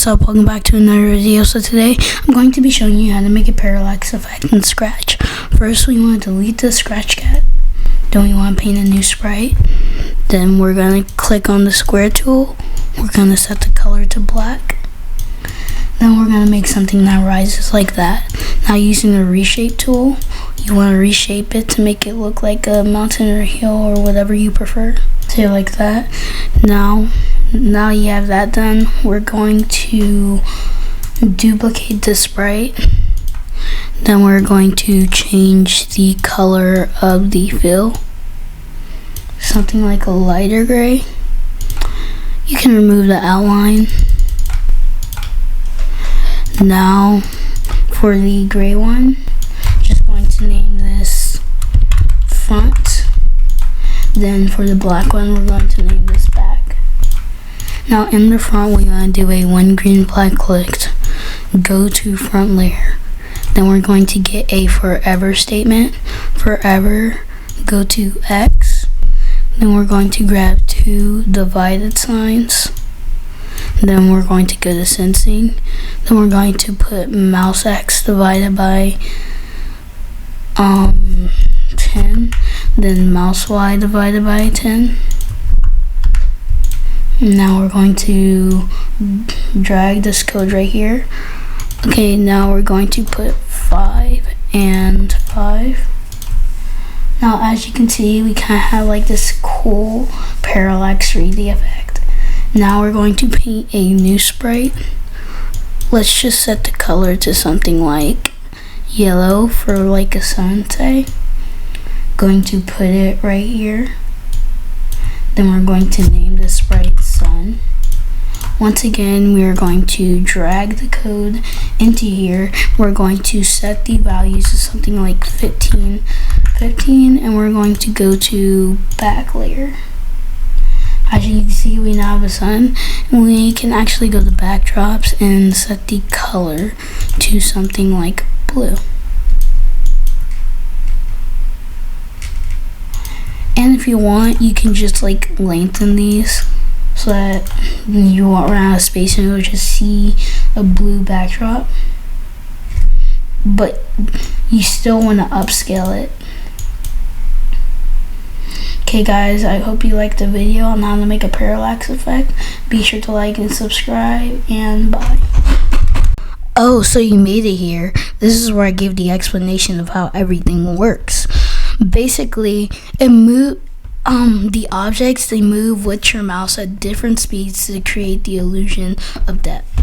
what's up? Welcome back to another video. So today I'm going to be showing you how to make a parallax effect in Scratch. First, we want to delete the Scratch cat. Then we want to paint a new sprite. Then we're going to click on the square tool. We're going to set the color to black. Then we're going to make something that rises like that. Now using the reshape tool, you want to reshape it to make it look like a mountain or a hill or whatever you prefer. Say like that. Now you have that done, we're going to duplicate the sprite. Then we're going to change the color of the fill, something like a lighter gray. You can remove the outline. Now for the gray one, just going to name this front. Then for the black one, we're going to name this back. Now in the front, we're going to do a when green flag clicked, go to front layer. Then we're going to get a forever statement. Forever, go to X. Then we're going to grab two divided signs. Then we're going to go to sensing. Then we're going to put mouse X divided by 10. Then mouse Y divided by 10. Now we're going to drag this code right here. Okay, now we're going to put 5 and 5. Now as you can see, we kind of have like this cool parallax 3D effect. Now we're going to paint a new sprite. Let's just set the color to something like yellow for like a sun, say. Going to put it right here. Then we're going to name the sprite sun. Once again, we are going to drag the code into here. We're going to set the values to something like 15, and we're going to go to back layer. As you can see, we now have a sun, and we can actually go to backdrops and set the color to something like blue. And if you want, you can just like lengthen these so that you won't run out of space and you'll just see a blue backdrop. But you still want to upscale it. Okay guys, I hope you liked the video on how to make a parallax effect. Be sure to like and subscribe, and bye. Oh, so you made it here. This is where I gave the explanation of how everything works. Basically, the objects, they move with your mouse at different speeds to create the illusion of depth.